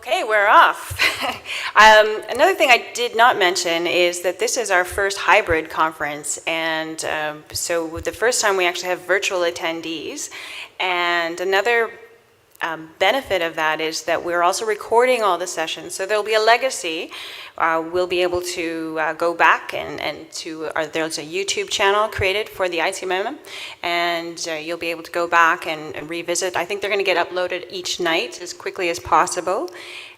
Okay, we're off. Another thing I did not mention is that this is our first hybrid conference, and so the first time we actually have virtual attendees. And another benefit of that is that we're also recording all the sessions, so there'll be a legacy. We'll be able to go back and there's a YouTube channel created for the ICMM, and you'll be able to go back and revisit. I think they're going to get uploaded each night as quickly as possible.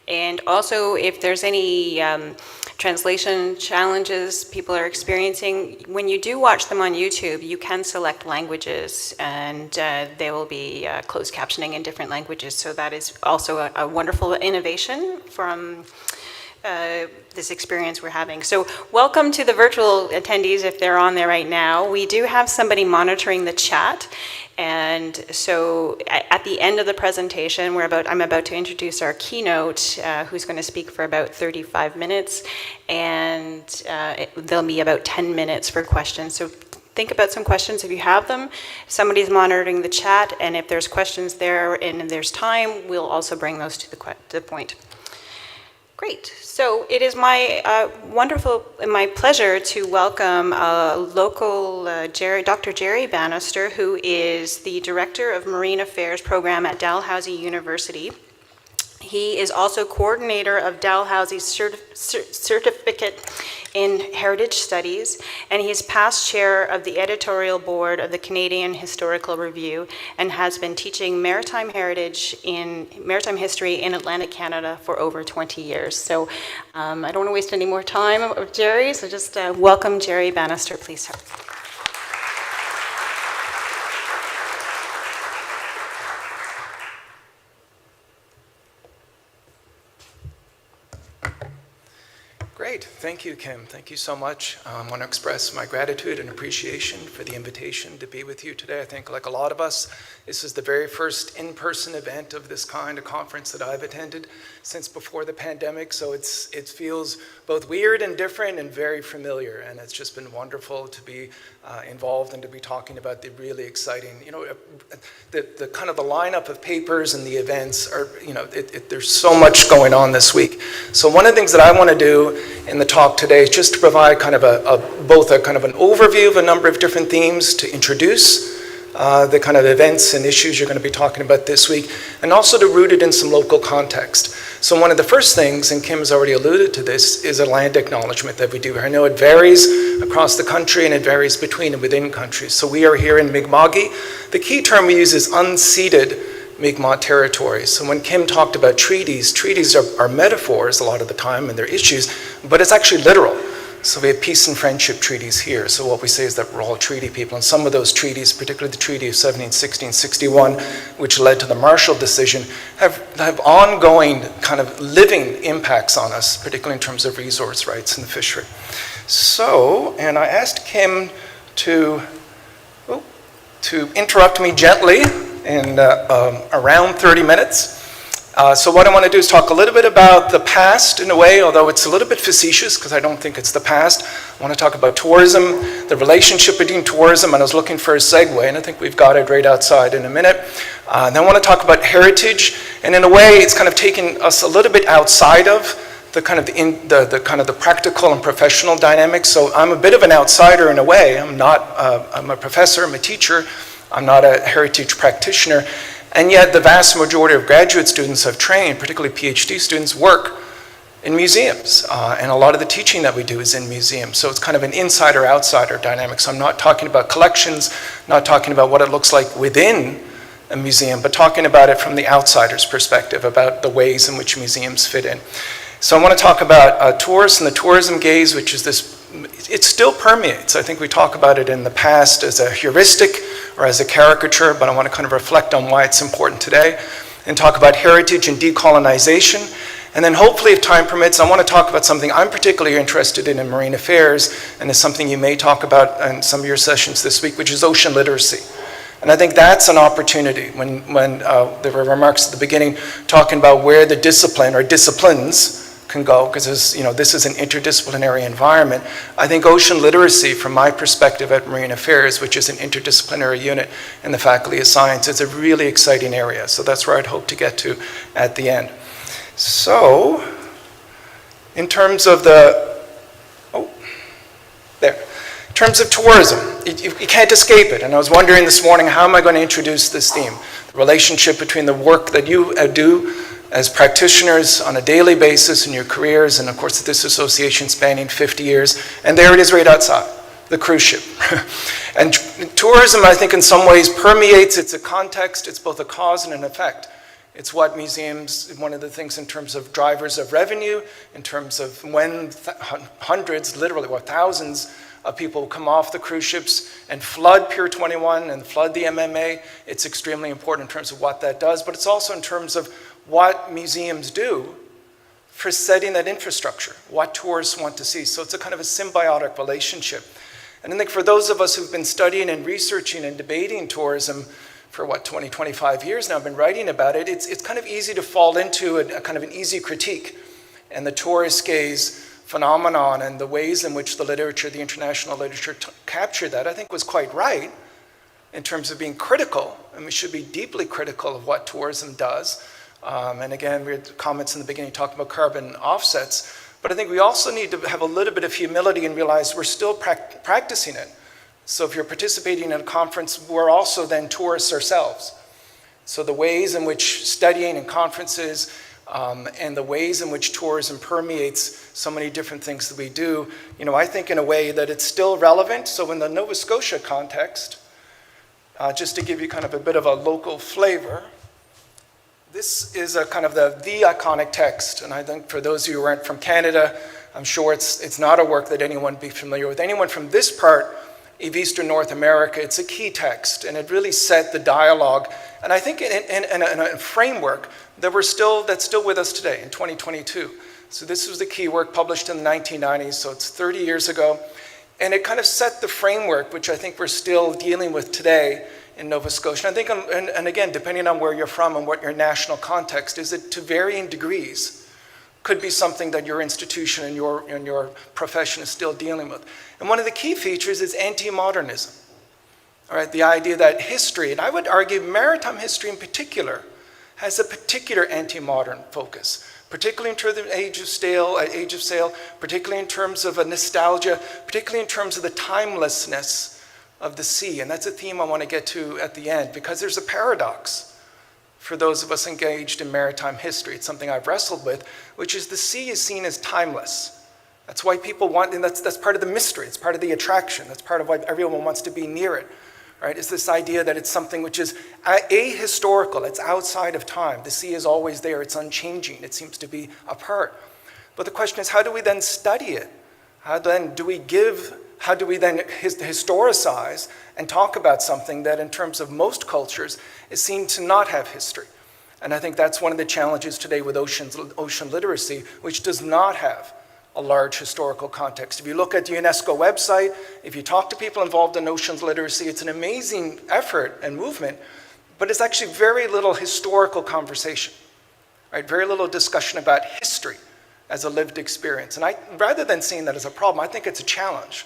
And also, if there's any translation challenges people are experiencing, when you do watch them on YouTube, you can select languages, and there will be closed captioning in different languages. So that is also a wonderful innovation from this experience we're having. So welcome to the virtual attendees if they're on there right now. We do have somebody monitoring the chat, and so at the end of the presentation, I'm about to introduce our keynote, who's going to speak for about 35 minutes, and there'll be about 10 minutes for questions. So think about some questions if you have them. Somebody's monitoring the chat, and if there's questions there and there's time, we'll also bring those to the point. Great. So it is my my pleasure to welcome local Dr. Jerry Bannister, who is the Director of Marine Affairs Program at Dalhousie University. He is also coordinator of Dalhousie's certificate in Heritage Studies, and he is past chair of the editorial board of the Canadian Historical Review and has been teaching maritime history in Atlantic Canada for over 20 years. So I don't want to waste any more time with Jerry, so just welcome Jerry Bannister, please. Great. Thank you, Kim. Thank you so much. I want to express my gratitude and appreciation for the invitation to be with you today. I think, like a lot of us, this is the very first in-person event of this kind, a conference that I've attended since before the pandemic. So it feels both weird and different and very familiar. And it's just been wonderful to be involved and to be talking about the really exciting, the kind of the lineup of papers and the events are, there's so much going on this week. So one of the things that I want to do in the talk today is just to provide kind of both an overview of a number of different themes to introduce the kind of events and issues you're going to be talking about this week, and also to root it in some local context. So one of the first things, and Kim has already alluded to this, is a land acknowledgement that we do. I know it varies across the country and it varies between and within countries. So we are here in Mi'kma'ki. The key term we use is unceded Mi'kmaq territories. So when Kim talked about treaties are metaphors a lot of the time and they're issues, but it's actually literal. So we have peace and friendship treaties here. So what we say is that we're all treaty people. And some of those treaties, particularly the Treaty of 1761, which led to the Marshall decision, have ongoing kind of living impacts on us, particularly in terms of resource rights in the fishery. So, and I asked Kim to interrupt me gently in around 30 minutes. So what I want to do is talk a little bit about the past in a way, although it's a little bit facetious because I don't think it's the past. I want to talk about tourism, the relationship between tourism, and I was looking for a segue, and I think we've got it right outside in a minute. Then I want to talk about heritage, and in a way it's kind of taking us a little bit outside of the kind of the practical and professional dynamics. So I'm a bit of an outsider in a way. I'm a professor, I'm a teacher, I'm not a heritage practitioner. And yet the vast majority of graduate students I've trained, particularly PhD students, work in museums. And a lot of the teaching that we do is in museums. So it's kind of an insider-outsider dynamic. So I'm not talking about collections, not talking about what it looks like within a museum, but talking about it from the outsider's perspective, about the ways in which museums fit in. So I want to talk about tourists and the tourism gaze, which is this, it still permeates. I think we talk about it in the past as a heuristic or as a caricature, but I want to kind of reflect on why it's important today and talk about heritage and decolonization. And then hopefully, if time permits, I want to talk about something I'm particularly interested in marine affairs, and is something you may talk about in some of your sessions this week, which is ocean literacy. And I think that's an opportunity. When there were remarks at the beginning talking about where the discipline or disciplines can go, because this is an interdisciplinary environment. I think ocean literacy, from my perspective at Marine Affairs, which is an interdisciplinary unit in the Faculty of Science, is a really exciting area. So that's where I'd hope to get to at the end. So, in terms of the, in terms of tourism, you can't escape it. And I was wondering this morning, how am I going to introduce this theme? The relationship between the work that you do as practitioners on a daily basis in your careers, and of course this association spanning 50 years, and there it is right outside, the cruise ship. And tourism, I think, in some ways permeates, it's a context, it's both a cause and an effect. It's what museums, one of the things in terms of drivers of revenue, in terms of when hundreds, literally, or thousands of people come off the cruise ships and flood Pier 21 and flood the MMA, it's extremely important in terms of what that does, but it's also in terms of what museums do for setting that infrastructure, what tourists want to see. So it's a kind of a symbiotic relationship. And I think for those of us who've been studying and researching and debating tourism for 20, 25 years now, I've been writing about it, it's kind of easy to fall into a kind of an easy critique. And the tourist gaze phenomenon and the ways in which the literature, the international literature captured that, I think was quite right in terms of being critical, and we should be deeply critical of what tourism does. And again, we had comments in the beginning talking about carbon offsets, but I think we also need to have a little bit of humility and realize we're still practicing it. So if you're participating in a conference, we're also then tourists ourselves. So the ways in which studying and conferences and the ways in which tourism permeates so many different things that we do, I think in a way that it's still relevant. So in the Nova Scotia context, just to give you kind of a bit of a local flavor, this is a kind of the iconic text, and I think for those of you who aren't from Canada, I'm sure it's not a work that anyone would be familiar with. Anyone from this part of Eastern North America, it's a key text, and it really set the dialogue, and I think in a framework that's still with us today in 2022. So this was the key work published in the 1990s, so it's 30 years ago, and it kind of set the framework, which I think we're still dealing with today in Nova Scotia. I think, and again, depending on where you're from and what your national context is, it to varying degrees could be something that your institution and your profession is still dealing with. And one of the key features is anti-modernism. All right, the idea that history, and I would argue maritime history in particular, has a particular anti-modern focus, particularly in terms of age of sail, particularly in terms of a nostalgia, particularly in terms of the timelessness of the sea. And that's a theme I want to get to at the end, because there's a paradox for those of us engaged in maritime history. It's something I've wrestled with, which is the sea is seen as timeless. That's why people want, and that's part of the mystery, it's part of the attraction, that's part of why everyone wants to be near it, right? It's this idea that it's something which is ahistorical, it's outside of time. The sea is always there, it's unchanging, it seems to be a part. But the question is, how do we then study it? How do we then historicize and talk about something that in terms of most cultures is seen to not have history? And I think that's one of the challenges today with ocean literacy, which does not have a large historical context. If you look at the UNESCO website, if you talk to people involved in oceans literacy, it's an amazing effort and movement, but it's actually very little historical conversation, right? Very little discussion about history as a lived experience. And rather than seeing that as a problem, I think it's a challenge.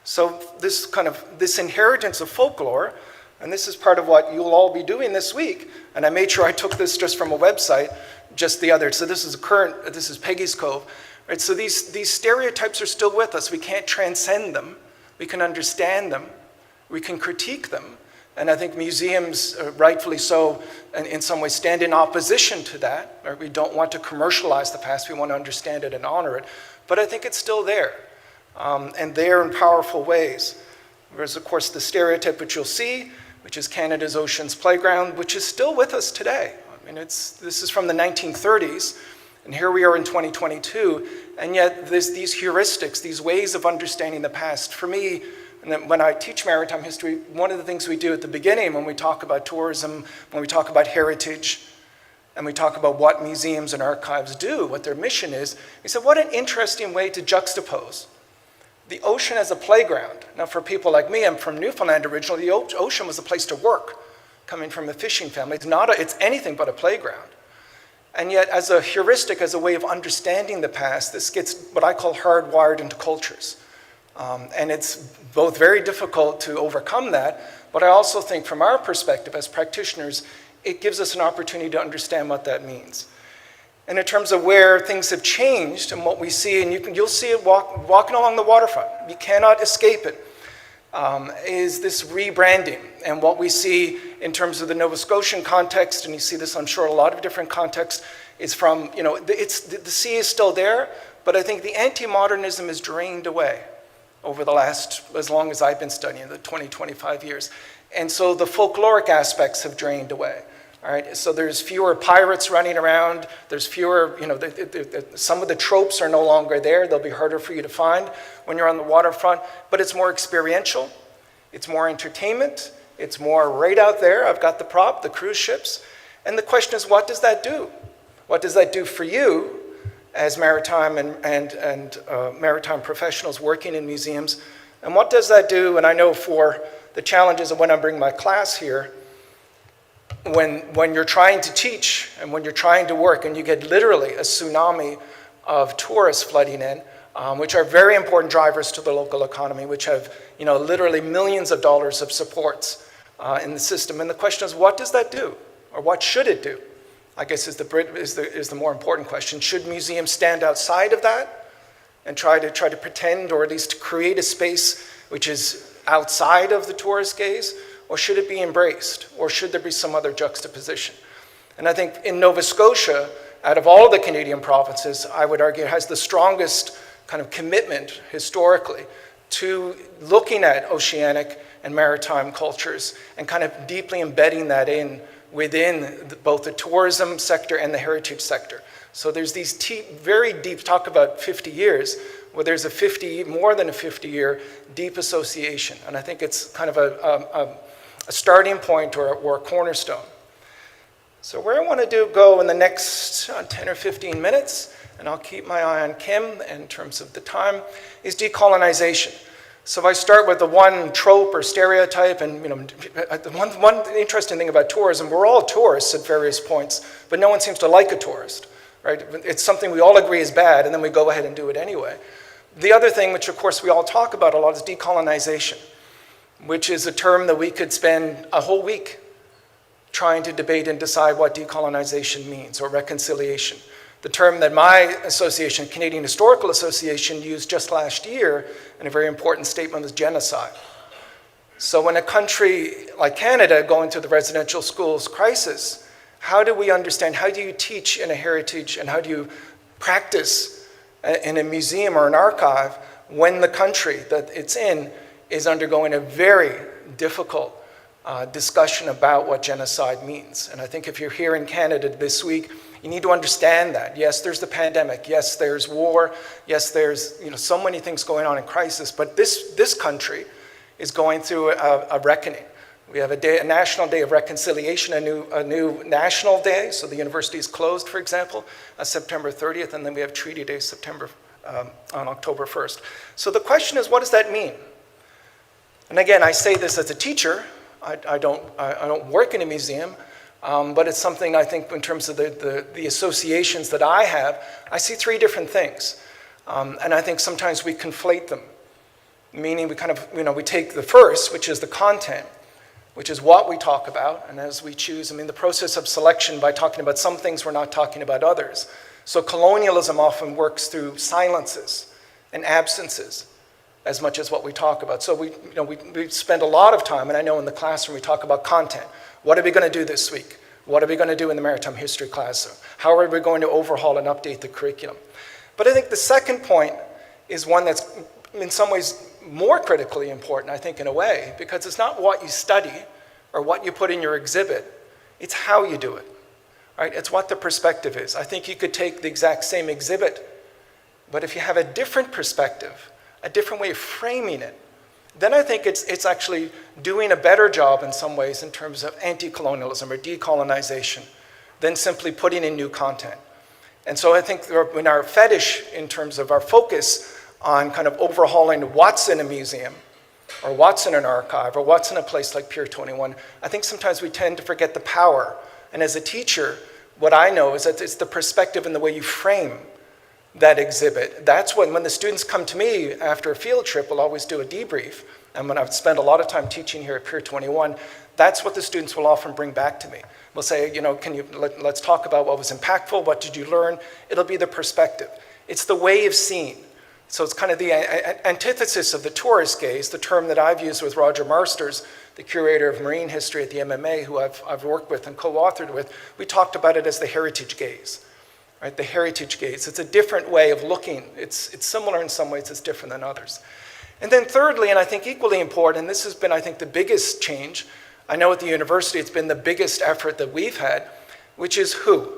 So this inheritance of folklore, and this is part of what you'll all be doing this week, and I made sure I took this just from a website, so this is Peggy's Cove, right? So these stereotypes are still with us. We can't transcend them. We can understand them. We can critique them. And I think museums, rightfully so, in some ways stand in opposition to that. Right? We don't want to commercialize the past. We want to understand it and honor it. But I think it's still there, and there in powerful ways. There's, of course, the stereotype which you'll see, which is Canada's Oceans Playground, which is still with us today. I mean, this is from the 1930s, and here we are in 2022, and yet there's these heuristics, these ways of understanding the past. For me, and when I teach maritime history, one of the things we do at the beginning when we talk about tourism, when we talk about heritage, and we talk about what museums and archives do, what their mission is, we said, what an interesting way to juxtapose the ocean as a playground. Now, for people like me, I'm from Newfoundland originally, the ocean was a place to work, coming from a fishing family. It's anything but a playground. And yet, as a heuristic, as a way of understanding the past, this gets what I call hardwired into cultures. And it's both very difficult to overcome that, but I also think from our perspective as practitioners, it gives us an opportunity to understand what that means. and in terms of where things have changed and what we see, and you'll see it walking along the waterfront. You cannot escape it. Is this rebranding, and what we see in terms of the Nova Scotian context, and you see this, I'm sure, in a lot of different contexts, is from, the sea is still there, but I think the anti-modernism is drained away over the last, as long as I've been studying, the 20, 25 years. And so the folkloric aspects have drained away. All right, so there's fewer pirates running around, there's fewer, some of the tropes are no longer there, they'll be harder for you to find when you're on the waterfront, but it's more experiential, it's more entertainment, it's more right out there. I've got the prop, the cruise ships, and the question is, what does that do? What does that do for you as maritime and maritime professionals working in museums? And what does that do, and I know for the challenges of when I bring my class here, when you're trying to teach and when you're trying to work and you get literally a tsunami of tourists flooding in, which are very important drivers to the local economy, which have literally millions of dollars of supports in the system. And the question is, what does that do? Or what should it do? I guess is the more important question. Should museums stand outside of that and try to pretend, or at least create a space which is outside of the tourist gaze? Or should it be embraced? Or should there be some other juxtaposition? And I think in Nova Scotia, out of all of the Canadian provinces, I would argue it has the strongest kind of commitment historically to looking at oceanic and maritime cultures and kind of deeply embedding that within both the tourism sector and the heritage sector. So there's these very deep, talk about 50 years, where there's more than a 50-year deep association. And I think it's kind of a starting point or a cornerstone. So where I want to go in the next 10 or 15 minutes, and I'll keep my eye on Kim in terms of the time, is decolonization. So if I start with the one trope or stereotype, and the one interesting thing about tourism, we're all tourists at various points, but no one seems to like a tourist, right? It's something we all agree is bad, and then we go ahead and do it anyway. The other thing, which of course we all talk about a lot, is decolonization, which is a term that we could spend a whole week trying to debate and decide what decolonization means, or reconciliation. The term that my association, Canadian Historical Association, used just last year in a very important statement was genocide. So when a country like Canada going through the residential schools crisis, how do we understand, how do you teach in a heritage, and how do you practice in a museum or an archive when the country that it's in is undergoing a very difficult discussion about what genocide means? And I think if you're here in Canada this week, you need to understand that. Yes, there's the pandemic. Yes, there's war. Yes, there's so many things going on in crisis. But this country is going through a reckoning. We have a National Day of Reconciliation, a new national day. So the university is closed, for example, September 30th, and then we have Treaty Day, on October 1st. So the question is, what does that mean? And again, I say this as a teacher. I don't work in a museum. But it's something I think in terms of the associations that I have, I see three different things. And I think sometimes we conflate them, meaning we kind of, we take the first, which is the content, which is what we talk about, and as we choose, the process of selection by talking about some things, we're not talking about others. So colonialism often works through silences and absences as much as what we talk about. So we spend a lot of time, and I know in the classroom we talk about content. What are we going to do this week? What are we going to do in the maritime history class? How are we going to overhaul and update the curriculum? But I think the second point is one that's in some ways more critically important, I think, in a way, because it's not what you study or what you put in your exhibit, it's how you do it, right? It's what the perspective is. I think you could take the exact same exhibit, but if you have a different perspective, a different way of framing it, then I think it's actually doing a better job in some ways in terms of anti-colonialism or decolonization than simply putting in new content. And so I think in our fetish in terms of our focus on kind of overhauling what's in a museum or what's in an archive or what's in a place like Pier 21, I think sometimes we tend to forget the power. And as a teacher, what I know is that it's the perspective and the way you frame that exhibit. That's when the students come to me after a field trip, we'll always do a debrief, and when I've spent a lot of time teaching here at Pier 21, that's what the students will often bring back to me. We'll say, let's talk about what was impactful, what did you learn? It'll be the perspective. It's the way of seeing. So it's kind of the antithesis of the tourist gaze, the term that I've used with Roger Marsters, the curator of marine history at the MMA, who I've worked with and co-authored with. We talked about it as the heritage gaze, right? The heritage gaze. It's a different way of looking. It's similar in some ways, it's different than others. And then thirdly, and I think equally important, and this has been, I think, the biggest change, I know at the university it's been the biggest effort that we've had, which is who?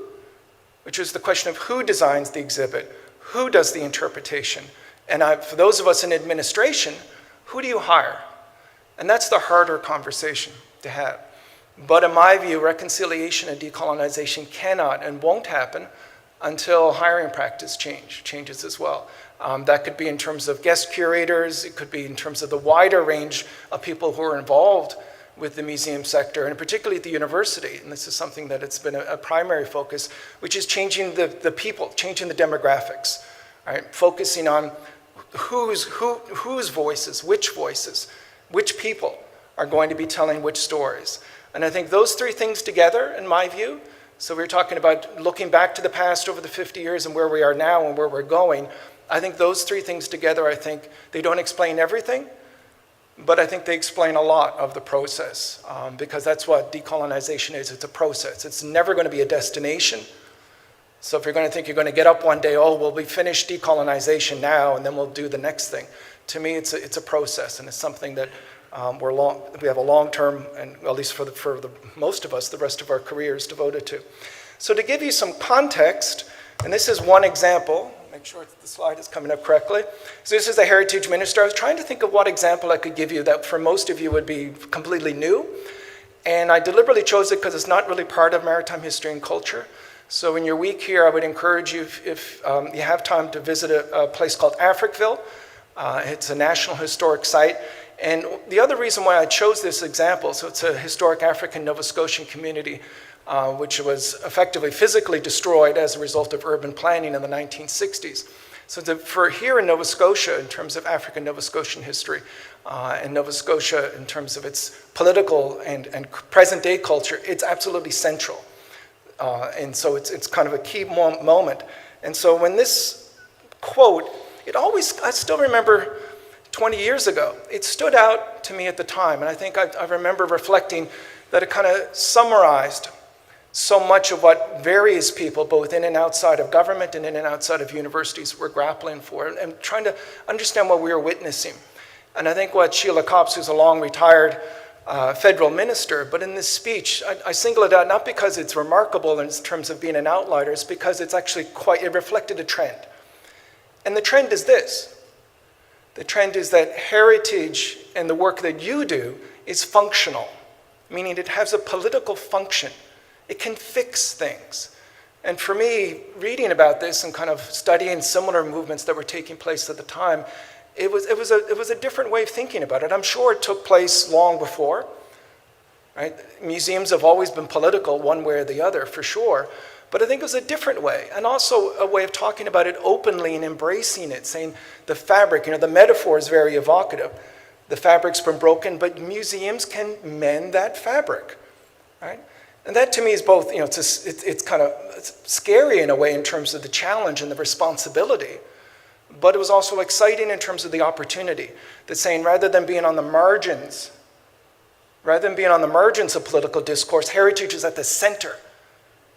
Which is the question of who designs the exhibit, who does the interpretation, and for those of us in administration, who do you hire? And that's the harder conversation to have. But in my view, reconciliation and decolonization cannot and won't happen until hiring practice changes as well. That could be in terms of guest curators, it could be in terms of the wider range of people who are involved with the museum sector, and particularly at the university, and this is something that it's been a primary focus, which is changing the people, changing the demographics, right? Focusing on whose voices, which people are going to be telling which stories. And I think those three things together, in my view, so we're talking about looking back to the past over the 50 years and where we are now and where we're going, I think those three things together, I think they don't explain everything, but I think they explain a lot of the process, because that's what decolonization is. It's a process. It's never going to be a destination. So if you're going to think you're going to get up one day, oh, well, we finished decolonization now, and then we'll do the next thing. To me, it's a process, and it's something that we have a long-term, and at least for most of us, the rest of our careers devoted to. So to give you some context, and this is one example, make sure the slide is coming up correctly. So this is the Heritage Minister. I was trying to think of what example I could give you that for most of you would be completely new. And I deliberately chose it because it's not really part of maritime history and culture. So in your week here, I would encourage you, if you have time, to visit a place called Africville. It's a National Historic Site. And the other reason why I chose this example, so it's a historic African Nova Scotian community which was effectively physically destroyed as a result of urban planning in the 1960s. So for here in Nova Scotia, in terms of African Nova Scotian history, and Nova Scotia in terms of its political and present-day culture, it's absolutely central. And so it's kind of a key moment. And so when this quote, I still remember 20 years ago, it stood out to me at the time. And I think I remember reflecting that it kind of summarized so much of what various people, both in and outside of government and in and outside of universities, were grappling for and trying to understand what we were witnessing. And I think what Sheila Copps, who's a long retired federal minister, but in this speech, I single it out not because it's remarkable in terms of being an outlier, it's because it's actually it reflected a trend. And the trend is this. The trend is that heritage and the work that you do is functional, meaning it has a political function. It can fix things. And for me, reading about this and kind of studying similar movements that were taking place at the time, it was a different way of thinking about it. I'm sure it took place long before, right? Museums have always been political one way or the other, for sure. But I think it was a different way, and also a way of talking about it openly and embracing it, saying the fabric, the metaphor is very evocative. The fabric's been broken, but museums can mend that fabric, right? And that to me is both, it's kind of scary in a way in terms of the challenge and the responsibility, but it was also exciting in terms of the opportunity. That's saying rather than being on the margins of political discourse, heritage is at the center.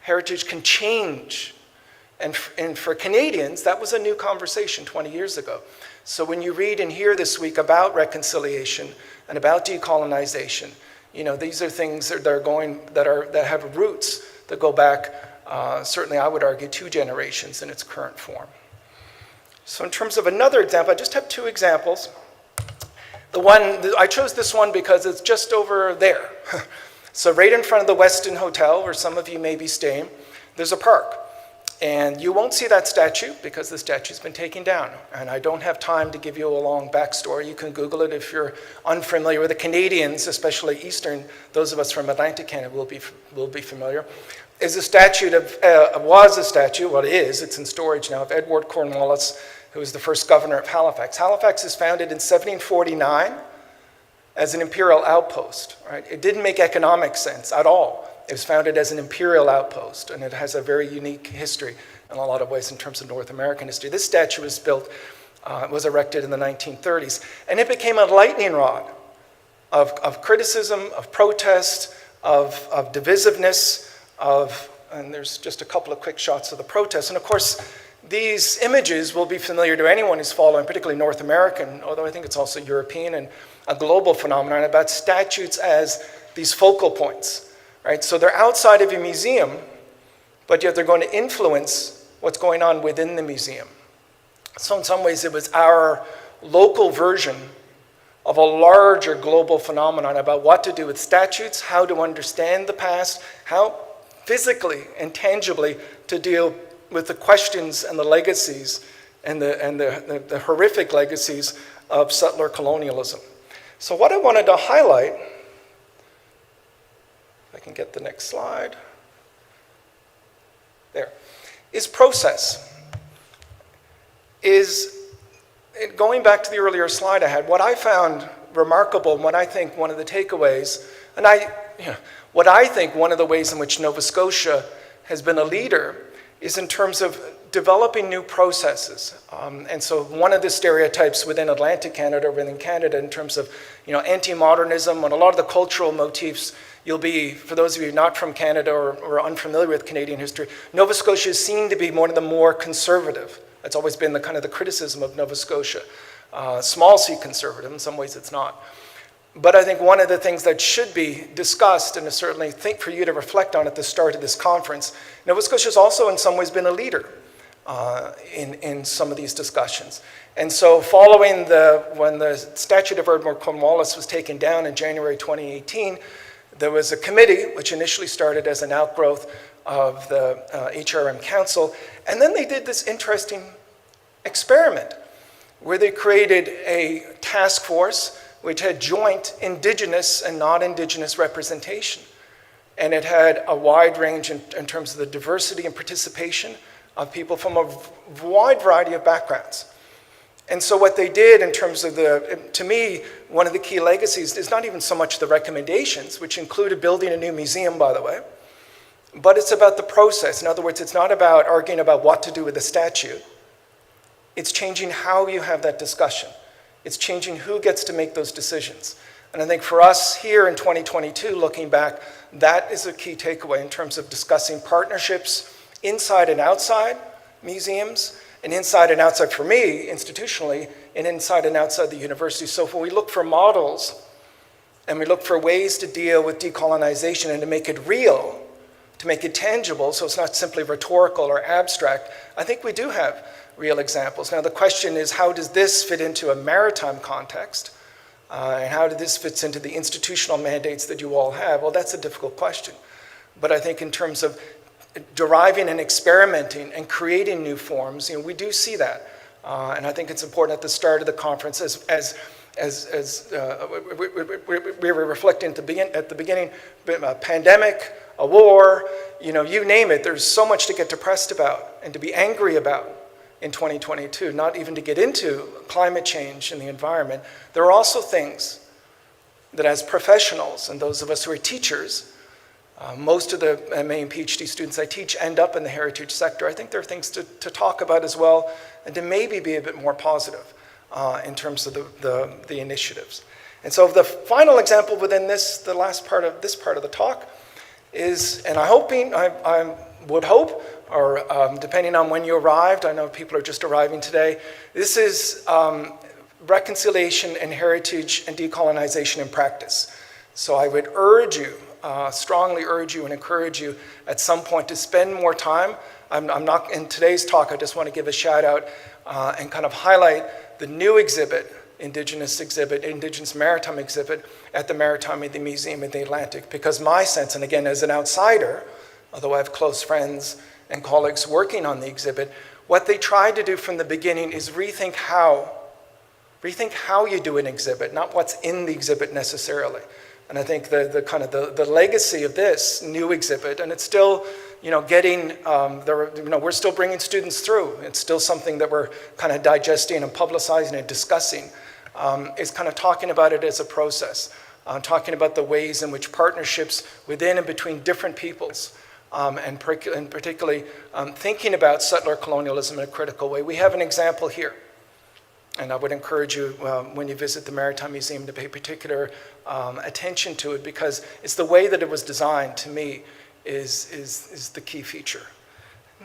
Heritage can change. And for Canadians, that was a new conversation 20 years ago. So when you read and hear this week about reconciliation and about decolonization, these are things that have roots that go back, certainly I would argue, 2 generations in its current form. So in terms of another example, I just have 2 examples. I chose this one because it's just over there. So right in front of the Westin Hotel, where some of you may be staying, there's a park. And you won't see that statue because the statue's been taken down. And I don't have time to give you a long backstory. You can Google it if you're unfamiliar with the Canadians, especially Eastern. Those of us from Atlantic Canada will be familiar. Was a statue, well it is, it's in storage now, of Edward Cornwallis, who was the first governor of Halifax. Halifax is founded in 1749 as an imperial outpost, right? It didn't make economic sense at all. It was founded as an imperial outpost, and it has a very unique history in a lot of ways in terms of North American history. This statue was built, was erected in the 1930s, and it became a lightning rod of criticism, of protest, of divisiveness, and there's just a couple of quick shots of the protests. And of course, these images will be familiar to anyone who's following, particularly North American, although I think it's also European and a global phenomenon, about statues as these focal points, right? So they're outside of a museum, but yet they're going to influence what's going on within the museum. So in some ways, it was our local version of a larger global phenomenon about what to do with statues, how to understand the past, how physically and tangibly to deal with the questions and the legacies and the horrific legacies of settler colonialism. So what I wanted to highlight, if I can get the next slide, there, is process. Going back to the earlier slide I had, what I found remarkable and what I think one of the takeaways, what I think one of the ways in which Nova Scotia has been a leader is in terms of developing new processes. And so one of the stereotypes within Atlantic Canada, within Canada, in terms of anti-modernism and a lot of the cultural motifs, you'll be, for those of you not from Canada or unfamiliar with Canadian history, Nova Scotia is seen to be one of the more conservative. That's always been the kind of the criticism of Nova Scotia. Small c conservative, in some ways it's not. But I think one of the things that should be discussed, and I certainly think for you to reflect on at the start of this conference, Nova Scotia has also in some ways been a leader in some of these discussions. And so following when the Statute of Ardmore Cornwallis was taken down in January 2018, there was a committee which initially started as an outgrowth of the HRM Council, and then they did this interesting experiment where they created a task force which had joint Indigenous and non-Indigenous representation. And it had a wide range in terms of the diversity and participation of people from a wide variety of backgrounds. And so what they did in terms of to me, one of the key legacies is not even so much the recommendations, which included building a new museum, by the way, but it's about the process. In other words, it's not about arguing about what to do with the statue. It's changing how you have that discussion. It's changing who gets to make those decisions. And I think for us here in 2022, looking back, that is a key takeaway in terms of discussing partnerships inside and outside museums, and inside and outside for me, institutionally, and inside and outside the university. So when we look for models and we look for ways to deal with decolonization and to make it real, to make it tangible, so it's not simply rhetorical or abstract, I think we do have real examples. Now the question is, how does this fit into a maritime context? And how does this fit into the institutional mandates that you all have? Well, that's a difficult question. But I think in terms of deriving and experimenting and creating new forms, we do see that. And I think it's important at the start of the conference, as we were reflecting at the beginning, a pandemic, a war, you name it, there's so much to get depressed about and to be angry about in 2022, not even to get into climate change and the environment. There are also things that as professionals, and those of us who are teachers, most of the MA and PhD students I teach end up in the heritage sector. I think there are things to talk about as well, and to maybe be a bit more positive in terms of the initiatives. And so the final example within the last part of this part of the talk is, and I would hope, or depending on when you arrived, I know people are just arriving today, this is reconciliation and heritage and decolonization in practice. So I would urge you, strongly urge you and encourage you at some point to spend more time. I'm not, in today's talk, I just want to give a shout out and kind of highlight the new exhibit, Indigenous Maritime exhibit at the Maritime at the Museum of the Atlantic, because my sense, and again as an outsider, although I have close friends and colleagues working on the exhibit, what they tried to do from the beginning is rethink how you do an exhibit, not what's in the exhibit necessarily. And I think the legacy of this new exhibit, and it's still, we're still bringing students through. It's still something that we're kind of digesting and publicizing and discussing is kind of talking about it as a process, talking about the ways in which partnerships within and between different peoples, and particularly thinking about settler colonialism in a critical way. We have an example here. And I would encourage you, when you visit the Maritime Museum, to pay particular attention to it, because it's the way that it was designed, to me, is the key feature.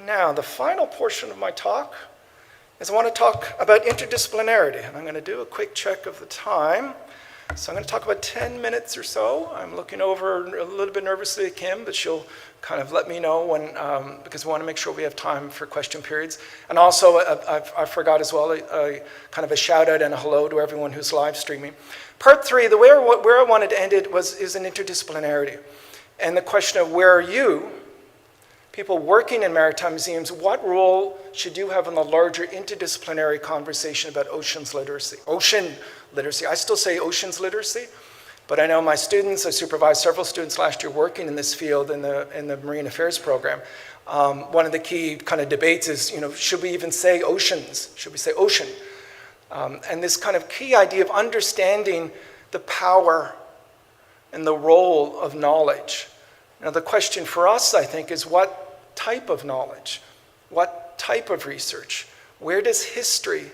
Now, the final portion of my talk is I want to talk about interdisciplinarity. And I'm going to do a quick check of the time. So I'm going to talk about 10 minutes or so. I'm looking over a little bit nervously at Kim, but she'll kind of let me know when, because we want to make sure we have time for question periods. And also, I forgot as well, kind of a shout out and a hello to everyone who's live streaming. Part 3, where I wanted to end it is an interdisciplinarity. And the question of where are you, people working in maritime museums, what role should you have in the larger interdisciplinary conversation about oceans literacy? Ocean literacy. I still say oceans literacy, but I know my students, I supervised several students last year working in this field in the Marine Affairs program. One of the key kind of debates is, should we even say oceans? Should we say ocean? And this kind of key idea of understanding the power and the role of knowledge. Now, the question for us, I think, is what type of knowledge? What type of research? Where does history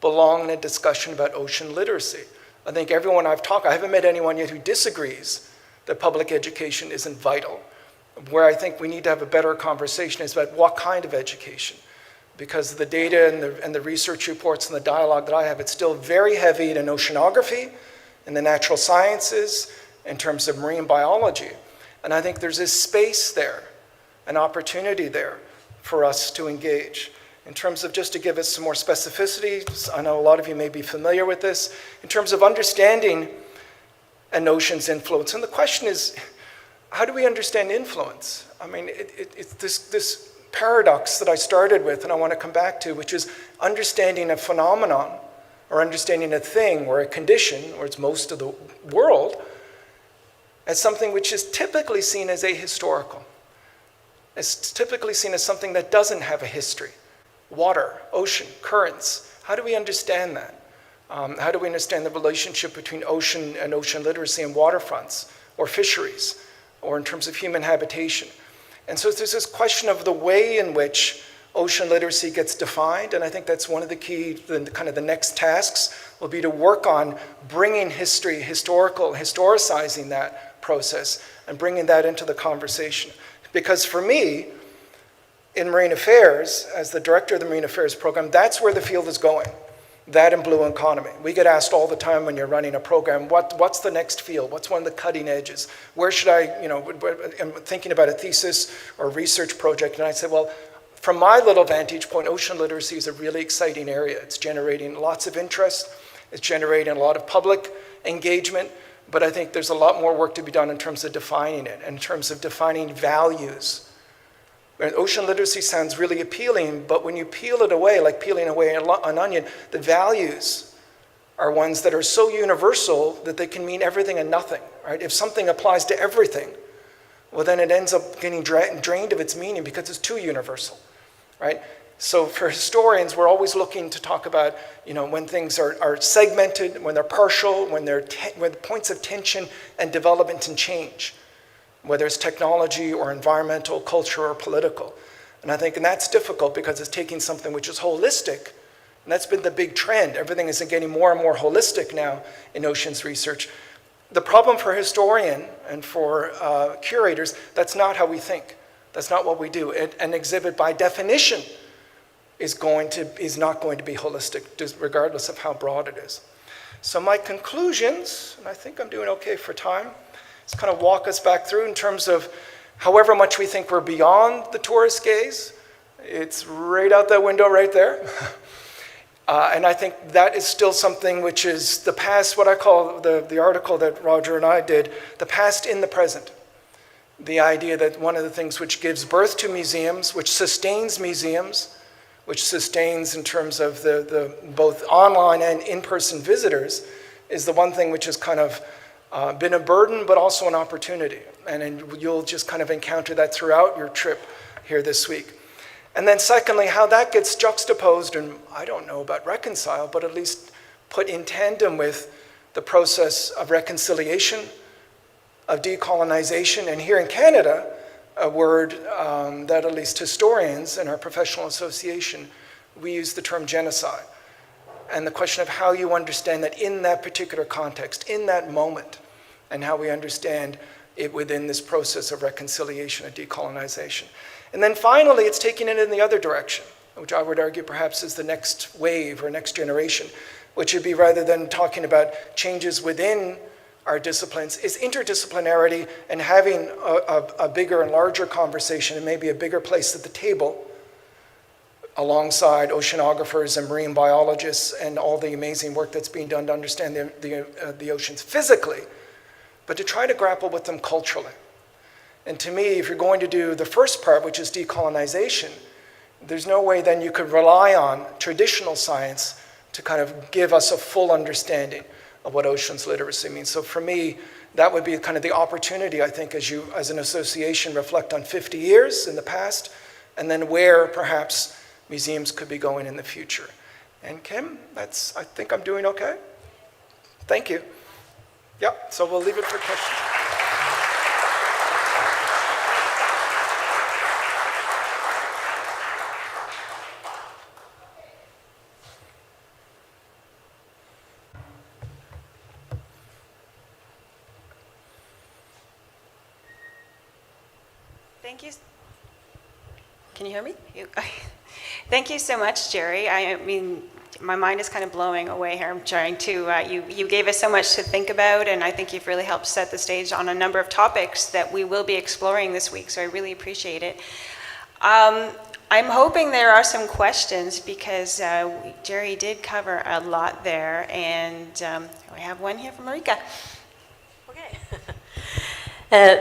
belong in a discussion about ocean literacy? I think everyone I've talked, I haven't met anyone yet who disagrees that public education isn't vital. Where I think we need to have a better conversation is about what kind of education. Because the data and the research reports and the dialogue that I have, it's still very heavy in oceanography, in the natural sciences, in terms of marine biology. And I think there's this space there, an opportunity there for us to engage. In terms of, just to give us some more specificity, I know a lot of you may be familiar with this, in terms of understanding an ocean's influence. And the question is, how do we understand influence? I mean, it's this paradox that I started with and I want to come back to, which is understanding a phenomenon or understanding a thing or a condition, or it's most of the world, as something which is typically seen as ahistorical. It's typically seen as something that doesn't have a history. Water, ocean, currents. How do we understand that? How do we understand the relationship between ocean and ocean literacy and waterfronts, or fisheries, or in terms of human habitation? And so there's this question of the way in which ocean literacy gets defined, and I think that's one of the key, kind of the next tasks will be to work on bringing history, historicizing that process, and bringing that into the conversation. Because for me, in Marine Affairs, as the director of the Marine Affairs program, that's where the field is going, that and blue economy. We get asked all the time when you're running a program, what's the next field? What's one of the cutting edges? Where should I'm thinking about a thesis or research project, and I say, well, from my little vantage point, ocean literacy is a really exciting area. It's generating lots of interest. It's generating a lot of public engagement. But I think there's a lot more work to be done in terms of defining it, in terms of defining values. And ocean literacy sounds really appealing, but when you peel it away, like peeling away an onion, the values are ones that are so universal that they can mean everything and nothing, right? If something applies to everything, well, then it ends up getting drained of its meaning because it's too universal, right? So for historians, we're always looking to talk about, when things are segmented, when they're partial, when they're when points of tension and development and change, whether it's technology or environmental, culture, or political. And I think that's difficult because it's taking something which is holistic, and that's been the big trend. Everything is getting more and more holistic now in oceans research. The problem for a historian and for curators, that's not how we think. That's not what we do. An exhibit, by definition, is not going to be holistic, just regardless of how broad it is. So my conclusions, and I think I'm doing okay for time, is kind of walk us back through in terms of however much we think we're beyond the tourist gaze. It's right out that window right there. And I think that is still something which is the past, what I call the article that Roger and I did, the past in the present. The idea that one of the things which gives birth to museums, which sustains museums, which sustains in terms of the both online and in-person visitors, is the one thing which has kind of been a burden, but also an opportunity. And you'll just kind of encounter that throughout your trip here this week. And then secondly, how that gets juxtaposed, and I don't know about reconciled, but at least put in tandem with the process of reconciliation, of decolonization, and here in Canada, a word that at least historians in our professional association, we use the term genocide. And the question of how you understand that in that particular context, in that moment, and how we understand it within this process of reconciliation and decolonization. And then finally, it's taking it in the other direction, which I would argue perhaps is the next wave or next generation, which would be rather than talking about changes within our disciplines, is interdisciplinarity and having a bigger and larger conversation and maybe a bigger place at the table alongside oceanographers and marine biologists and all the amazing work that's being done to understand the oceans physically, but to try to grapple with them culturally. And to me, if you're going to do the first part, which is decolonization, there's no way then you could rely on traditional science to kind of give us a full understanding of what oceans literacy means. So for me, that would be kind of the opportunity, I think, as you, as an association, reflect on 50 years in the past, and then where perhaps museums could be going in the future. And Kim, I think I'm doing okay. Thank you. Yeah, so we'll leave it for questions. Thank you. Can you hear me? Thank you so much, Jerry. I mean, my mind is kind of blowing away here. I'm trying to, you gave us so much to think about, and I think you've really helped set the stage on a number of topics that we will be exploring this week, so I really appreciate it. I'm hoping there are some questions because Jerry did cover a lot there, and we have one here from Marika. Okay.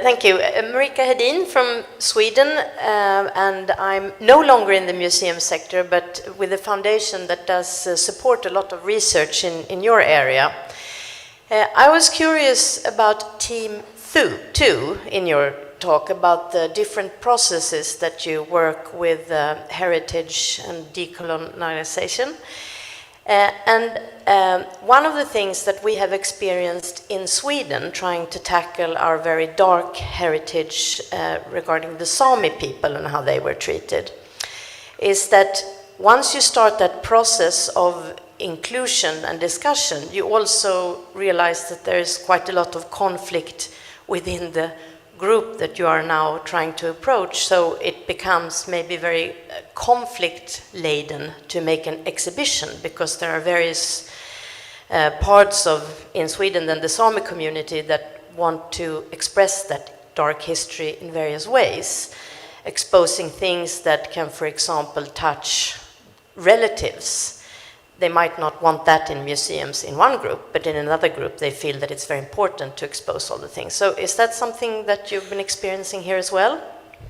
Thank you. Marika Hedin from Sweden, and I'm no longer in the museum sector, but with a foundation that does support a lot of research in your area. I was curious about Team 2 in your talk, about the different processes that you work with heritage and decolonization. One of the things that we have experienced in Sweden, trying to tackle our very dark heritage regarding the Sami people and how they were treated, is that once you start that process of inclusion and discussion, you also realize that there is quite a lot of conflict within the group that you are now trying to approach, so it becomes maybe very conflict-laden to make an exhibition, because there are various parts of in Sweden than the Sami community that want to express that dark history in various ways, exposing things that can, for example, touch relatives. They might not want that in museums in one group, but in another group they feel that it's very important to expose all the things. So is that something that you've been experiencing here as well?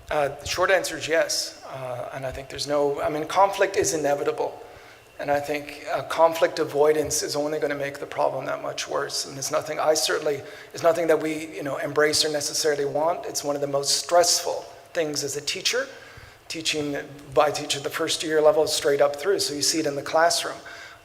The short answer is yes. And I think there's conflict is inevitable. And I think conflict avoidance is only going to make the problem that much worse. And it's nothing that we embrace or necessarily want. It's one of the most stressful things as a teacher, teaching the first year level straight up through. So you see it in the classroom.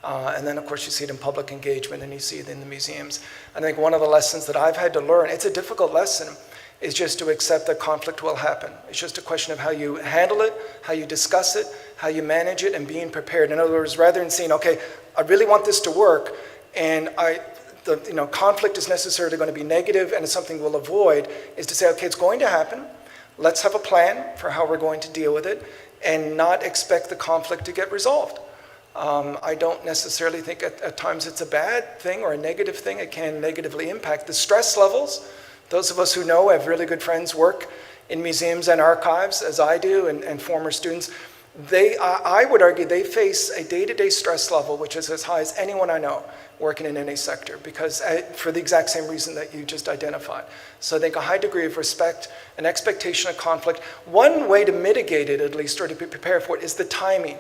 And then, of course, you see it in public engagement, and you see it in the museums. And I think one of the lessons that I've had to learn, it's a difficult lesson, is just to accept that conflict will happen. It's just a question of how you handle it, how you discuss it, how you manage it, and being prepared. In other words, rather than saying, okay, I really want this to work, and conflict is necessarily going to be negative and it's something we'll avoid, is to say, okay, it's going to happen. Let's have a plan for how we're going to deal with it and not expect the conflict to get resolved. I don't necessarily think at times it's a bad thing or a negative thing. It can negatively impact the stress levels. Those of us who know, have really good friends, work in museums and archives, as I do, and former students, I would argue they face a day-to-day stress level which is as high as anyone I know working in any sector, because for the exact same reason that you just identified. So I think a high degree of respect, an expectation of conflict. One way to mitigate it, at least, or to be prepared for it, is the timing.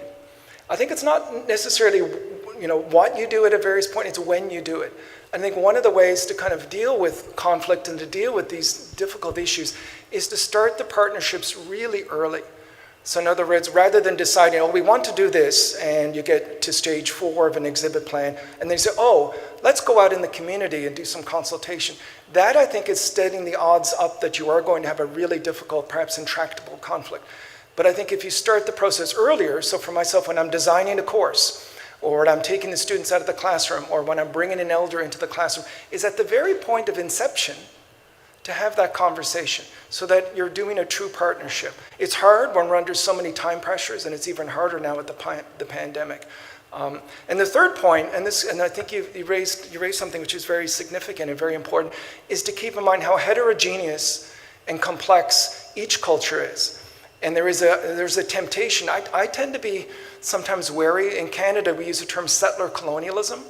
I think it's not necessarily what you do at a various point, it's when you do it. I think one of the ways to kind of deal with conflict and to deal with these difficult issues is to start the partnerships really early. So in other words, rather than deciding, oh, we want to do this, and you get to stage 4 of an exhibit plan, and then you say, oh, let's go out in the community and do some consultation. That, I think, is setting the odds up that you are going to have a really difficult, perhaps intractable conflict. But I think if you start the process earlier, so for myself, when I'm designing a course, or when I'm taking the students out of the classroom, or when I'm bringing an elder into the classroom, is at the very point of inception to have that conversation so that you're doing a true partnership. It's hard when we're under so many time pressures, and it's even harder now with the pandemic. And the third point, and I think you raised something which is very significant and very important, is to keep in mind how heterogeneous and complex each culture is. And there's a temptation. I tend to be sometimes wary. In Canada, we use the term settler colonialism.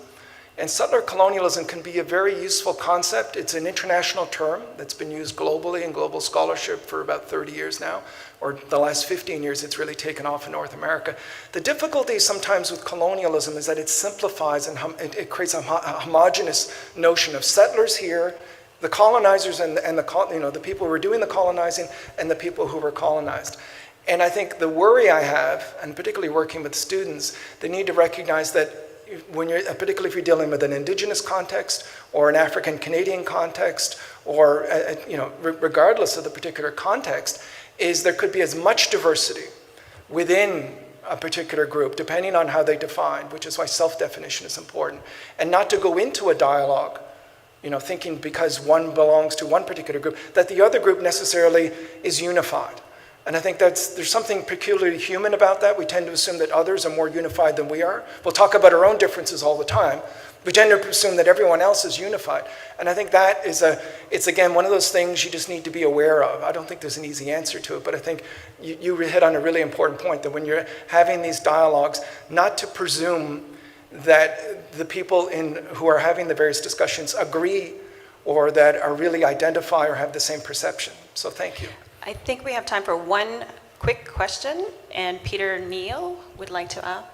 And settler colonialism can be a very useful concept. It's an international term that's been used globally in global scholarship for about 30 years now, or the last 15 years it's really taken off in North America. The difficulty sometimes with colonialism is that it simplifies and it creates a homogeneous notion of settlers here, the colonizers and the people who were doing the colonizing, and the people who were colonized. And I think the worry I have, and particularly working with students, they need to recognize that when you're, particularly if you're dealing with an Indigenous context or an African Canadian context, or regardless of the particular context, is there could be as much diversity within a particular group, depending on how they define, which is why self-definition is important, and not to go into a dialogue, thinking because one belongs to one particular group, that the other group necessarily is unified. And I think there's something peculiarly human about that. We tend to assume that others are more unified than we are. We'll talk about our own differences all the time. We tend to assume that everyone else is unified. And I think that it's again, one of those things you just need to be aware of. I don't think there's an easy answer to it, but I think you hit on a really important point, that when you're having these dialogues, not to presume that the people who are having the various discussions agree or that are really identify or have the same perception. So thank you. I think we have time for one quick question, and Peter Neal would like to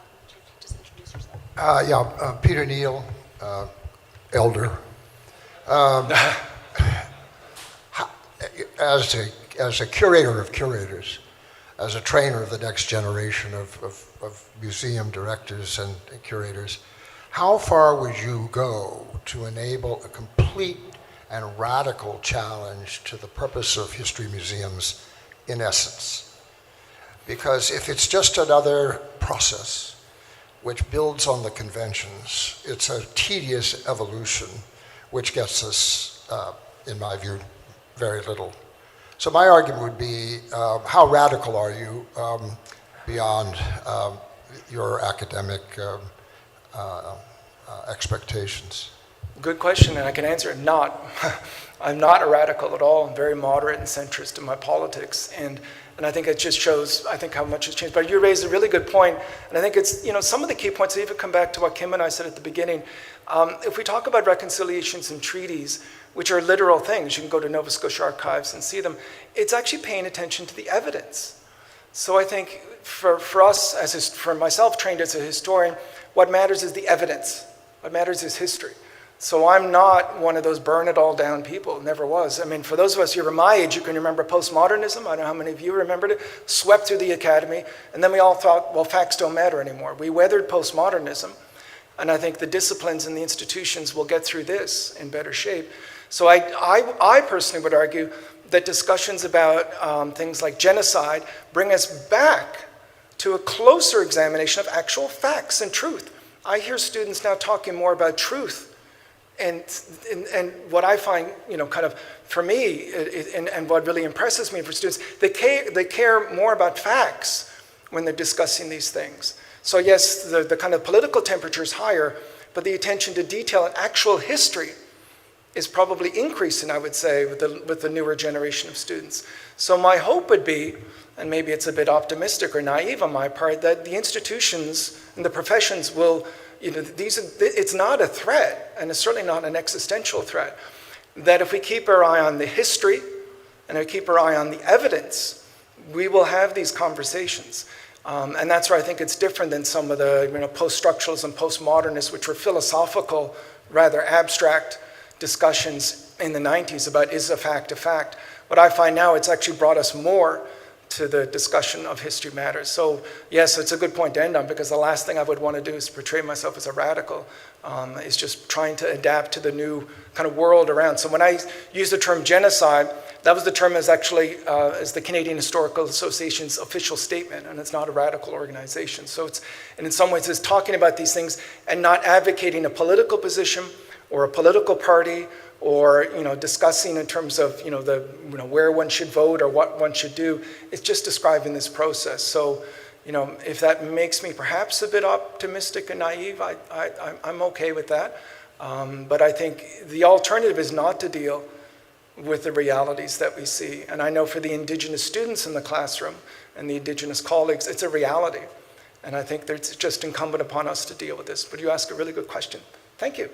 just introduce yourself. Peter Neal, elder. As a curator of curators, as a trainer of the next generation of museum directors and curators, how far would you go to enable a complete and radical challenge to the purpose of history museums in essence? Because if it's just another process which builds on the conventions, it's a tedious evolution which gets us, in my view, very little. So my argument would be, how radical are you beyond your academic expectations? Good question, and I can answer it not. I'm not a radical at all. I'm very moderate and centrist in my politics, and I think it just shows, I think, how much has changed. But you raised a really good point, and I think it's, some of the key points, even come back to what Kim and I said at the beginning. If we talk about reconciliations and treaties, which are literal things, you can go to Nova Scotia archives and see them, it's actually paying attention to the evidence. So I think for us, for myself trained as a historian, what matters is the evidence. What matters is history. So I'm not one of those burn it all down people, never was. I mean, for those of us who are my age, you can remember postmodernism. I don't know how many of you remembered it. Swept through the academy, and then we all thought, well, facts don't matter anymore. We weathered postmodernism, and I think the disciplines and the institutions will get through this in better shape. So I personally would argue that discussions about things like genocide bring us back to a closer examination of actual facts and truth. I hear students now talking more about truth. And what I find, kind of for me, and what really impresses me for students, they care more about facts when they're discussing these things. So yes, the kind of political temperature is higher, but the attention to detail and actual history is probably increasing, I would say, with the newer generation of students. So my hope would be, and maybe it's a bit optimistic or naive on my part, that the institutions and the professions will, it's not a threat, and it's certainly not an existential threat, that if we keep our eye on the history and we keep our eye on the evidence, we will have these conversations. And that's where I think it's different than some of the post-structuralists and postmodernists, which were philosophical, rather abstract discussions in the 90s about is a fact a fact. What I find now, it's actually brought us more to the discussion of history matters. So yes, it's a good point to end on, because the last thing I would want to do is portray myself as a radical. Is just trying to adapt to the new kind of world around. So when I use the term genocide, that was the term as actually as the Canadian Historical Association's official statement, and it's not a radical organization. So it's, and in some ways it's talking about these things and not advocating a political position or a political party, or discussing in terms of where one should vote or what one should do. It's just describing this process. So if that makes me perhaps a bit optimistic and naive, I'm okay with that. But I think the alternative is not to deal with the realities that we see. And I know for the Indigenous students in the classroom and the Indigenous colleagues, it's a reality. And I think it's just incumbent upon us to deal with this. But you ask a really good question. Thank you.